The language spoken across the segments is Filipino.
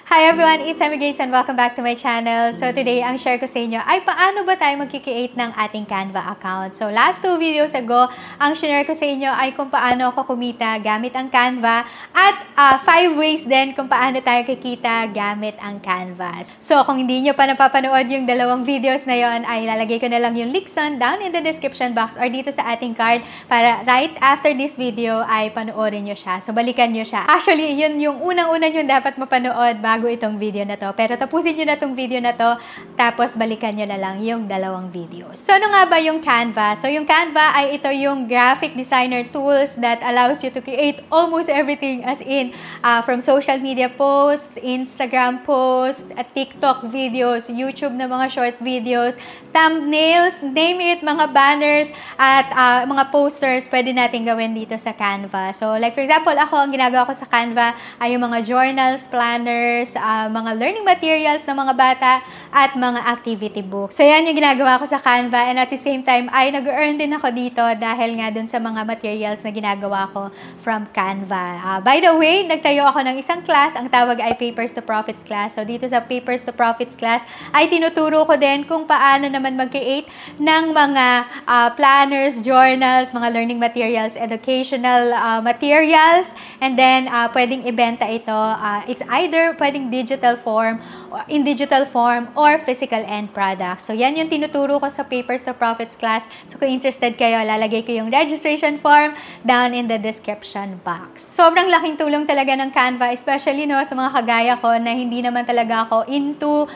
Hi everyone, it's Emmy Grace and welcome back to my channel. So today, ang share ko sa inyo ay paano ba tayo mag-create ng ating Canva account. So last 2 videos ago, ang share ko sa inyo ay kung paano ako kumita gamit ang Canva at 5 ways din kung paano tayo kikita gamit ang Canva. So kung hindi nyo pa napapanood yung dalawang videos na yon, ay lalagay ko na lang yung links down in the description box or dito sa ating card para right after this video ay panoorin nyo siya. So balikan nyo siya. Actually, yun yung unang-una nyo dapat mapanood bago itong video na to. Pero tapusin nyo na itong video na to, tapos balikan nyo na lang yung dalawang videos. So, ano nga ba yung Canva? So, yung Canva ay ito yung graphic designer tools that allows you to create almost everything as in from social media posts, Instagram posts, TikTok videos, YouTube na mga short videos, thumbnails, name it, mga banners, at mga posters, pwede natin gawin dito sa Canva. So, like for example, ako, ang ginagawa ko sa Canva ay yung mga journals, planners, mga learning materials ng mga bata, at mga activity books. So, yan yung ginagawa ko sa Canva, and at the same time, ay nag-earn din ako dito dahil nga dun sa mga materials na ginagawa ko from Canva. By the way, nagtayo ako ng isang class, ang tawag ay Papers to Profits class. So, dito sa Papers to Profits class, ay tinuturo ko din kung paano naman mag-create ng mga planners, journals, mga learning materials, educational materials, and then pwedeng ibenta ito. It's either pwedeng in digital form or physical end product. So, yan yung tinuturo ko sa Papers to Profits class. So, kung interested kayo, lalagay ko yung registration form down in the description box. Sobrang laking tulong talaga ng Canva, especially sa mga kagaya ko na hindi naman talaga ako into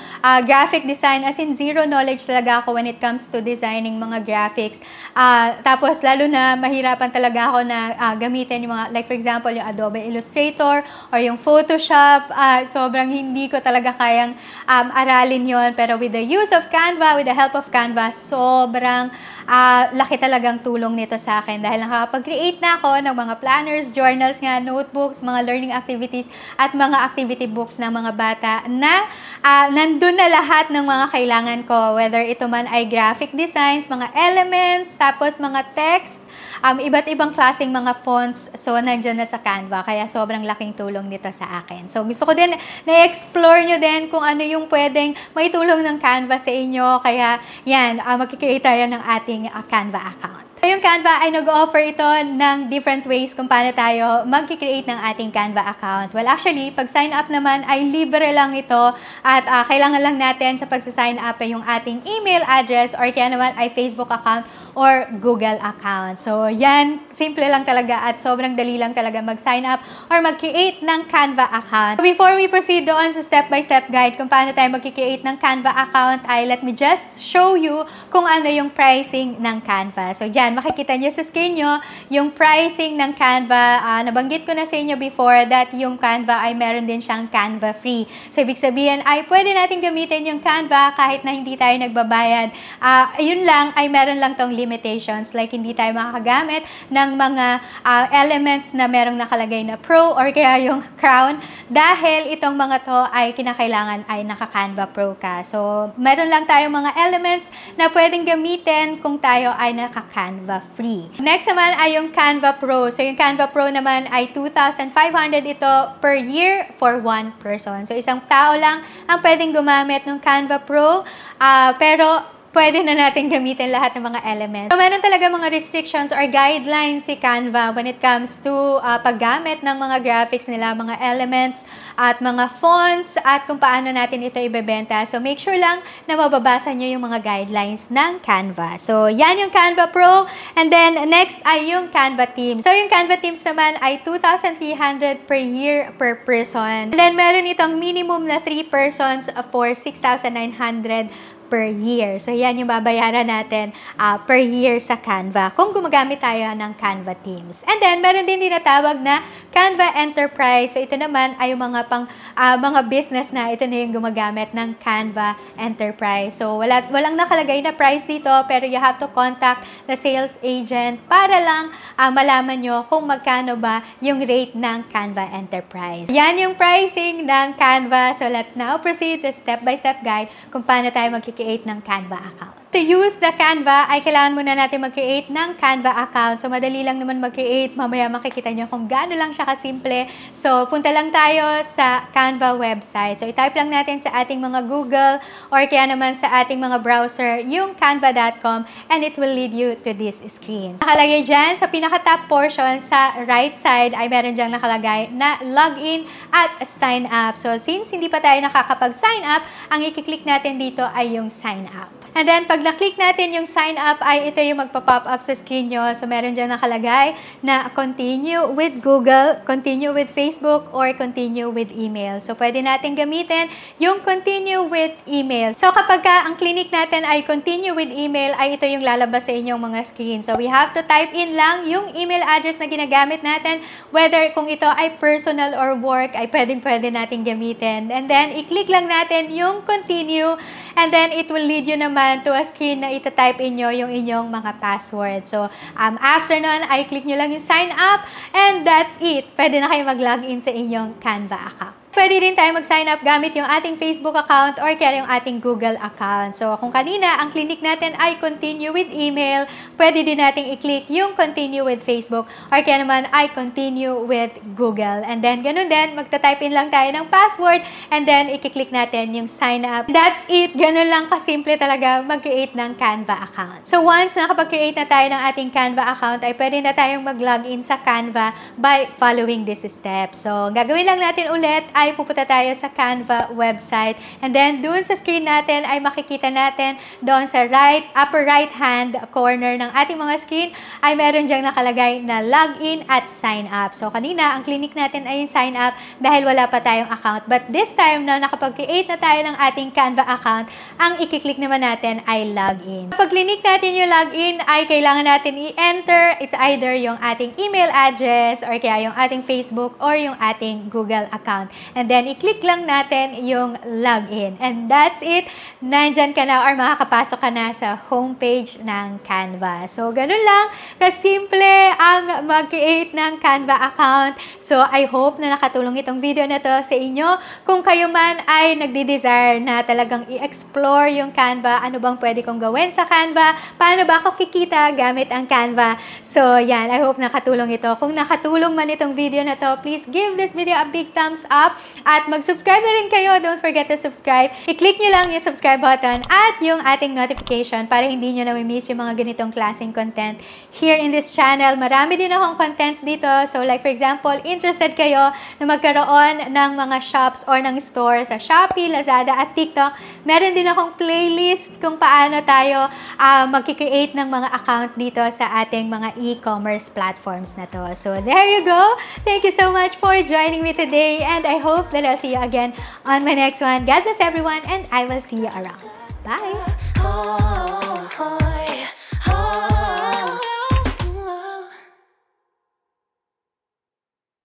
graphic design, as in zero knowledge talaga ako when it comes to designing mga graphics. Tapos, lalo na mahirapan talaga ako na gamitin yung mga, like for example, yung Adobe Illustrator or yung Photoshop. Sobrang hindi ko talaga kayang aralin yon. Pero with the use of Canva, with the help of Canva, sobrang laki talagang tulong nito sa akin dahil nakakapag-create na ako ng mga planners, journals nga, notebooks, mga learning activities, at mga activity books ng mga bata na nandun na lahat ng mga kailangan ko, whether ito man ay graphic designs, mga elements, tapos mga text, iba't ibang klaseng mga fonts, so nandyan na sa Canva, kaya sobrang laking tulong nito sa akin. So gusto ko din na-explore nyo din kung ano yung pwedeng may tulong ng Canva sa inyo, kaya yan, magkikreate tayo ng ating Canva account. So, yung Canva ay nag-offer ito ng different ways kung paano tayo mag-create ng ating Canva account. Well, actually, pag sign up naman ay libre lang ito at kailangan lang natin sa pag-sign up ay yung ating email address or kaya naman ay Facebook account or Google account. So, yan, simple lang talaga at sobrang dali lang talaga mag-sign up or mag-create ng Canva account. So, before we proceed doon sa step-by-step guide kung paano tayo mag-create ng Canva account ay let me just show you kung ano yung pricing ng Canva. So, dyan, makikita nyo sa screen nyo yung pricing ng Canva. Nabanggit ko na sa inyo before that yung Canva ay meron din siyang Canva free. So, ibig sabihin ay pwede natin gamitin yung Canva kahit na hindi tayo nagbabayad. Yun lang ay meron lang tong limitations, like hindi tayo makakagamit ng mga elements na merong nakalagay na Pro or kaya yung Crown dahil itong mga to ay kinakailangan ay naka-Canva Pro ka. So, meron lang tayong mga elements na pwedeng gamitin kung tayo ay naka-Canva free. Next naman ay yung Canva Pro. So, yung Canva Pro naman ay 2,500 ito per year for one person. So, isang tao lang ang pwedeng gumamit ng Canva Pro. Pero, pwede na natin gamitin lahat ng mga elements. So, meron talaga mga restrictions or guidelines si Canva when it comes to paggamit ng mga graphics nila, mga elements, at mga fonts, at kung paano natin ito ibebenta. So, make sure lang na mababasa nyo yung mga guidelines ng Canva. So, yan yung Canva Pro. And then, next ay yung Canva Teams. So, yung Canva Teams naman ay 2,300 per year per person. And then, meron itong minimum na 3 persons for 6,900 per year. So, yan yung babayaran natin per year sa Canva kung gumagamit tayo ng Canva Teams. And then, meron din tinatawag na Canva Enterprise. So, ito naman ay yung mga business na ito na yung gumagamit ng Canva Enterprise. So, walang nakalagay na price dito, pero you have to contact the sales agent para lang malaman nyo kung magkano ba yung rate ng Canva Enterprise. Yan yung pricing ng Canva. So, let's now proceed to step-by-step guide kung paano tayo magkikreate ng Canva account. To use the Canva, ay kailangan muna natin mag-create ng Canva account. So, madali lang naman mag-create. Mamaya makikita nyo kung gaano lang siya kasimple. So, punta lang tayo sa Canva website. So, i-type lang natin sa ating mga Google or kaya naman sa ating mga browser yung canva.com and it will lead you to this screen. Nakalagay dyan sa pinaka-top portion sa right side ay meron dyan nakalagay na login at sign up. So, since hindi pa tayo nakakapag-sign up, ang i-click natin dito ay yung sign up. And then, pag na-click natin yung sign up, ay ito yung magpa-pop up sa screen nyo. So, meron dyan nakalagay na continue with Google, continue with Facebook, or continue with email. So, pwede natin gamitin yung continue with email. So, kapag ang clinic natin ay continue with email, ay ito yung lalabas sa inyong mga screen. So, we have to type in lang yung email address na ginagamit natin, whether kung ito ay personal or work, ay pwede natin gamitin. And then, i-click lang natin yung continue, and then it will lead you naman to a screen na ita-type in nyo yung inyong mga password. So, after nun, ay click nyo lang yung sign up, and that's it. Pwede na kayo mag-login sa inyong Canva account. Pwede rin tayo mag-sign up gamit yung ating Facebook account or kaya yung ating Google account. So, kung kanina, ang clinic natin ay continue with email, pwede din natin i-click yung continue with Facebook or kaya naman ay continue with Google. And then, ganun din, magta-type in lang tayo ng password and then i-click natin yung sign up. That's it. Ganun lang kasimple talaga mag-create ng Canva account. So, once nakapag-create na tayo ng ating Canva account, ay pwede na tayong mag-login sa Canva by following these steps. So, gagawin lang natin ulit ay pupunta tayo sa Canva website. And then, dun sa screen natin ay makikita natin doon sa upper right hand corner ng ating mga screen ay meron diyang nakalagay na login at sign up. So, kanina, ang clinic natin ay yung sign up dahil wala pa tayong account. But this time na nakapag-create na tayo ng ating Canva account, ang i-click naman natin ay login. Kapag clinic natin yung login, ay kailangan natin i-enter. It's either yung ating email address or kaya yung ating Facebook or yung ating Google account. And then, i-click lang natin yung login. And that's it. Nandyan ka na or makakapasok ka na sa homepage ng Canva. So, ganun lang kasimple ang mag-create ng Canva account. So, I hope na nakatulong itong video na to sa inyo. Kung kayo man ay nagdi-desire na talagang i-explore yung Canva, ano bang pwede kong gawin sa Canva? Paano ba ako kikita gamit ang Canva? So, yan. I hope nakatulong ito. Kung nakatulong man itong video na to, please give this video a big thumbs up. At mag-subscribe na rin kayo. Don't forget to subscribe. I-click nyo lang yung subscribe button at yung ating notification para hindi nyo na-miss yung mga ganitong klaseng content here in this channel. Marami din akong contents dito. So like for example, interested kayo na magkaroon ng mga shops or ng store sa Shopee, Lazada at TikTok. Meron din akong playlist kung paano tayo mag-create ng mga account dito sa ating mga e-commerce platforms na to. So there you go. Thank you so much for joining me today and I hope that I'll see you again on my next one. God bless everyone and I will see you around. Bye!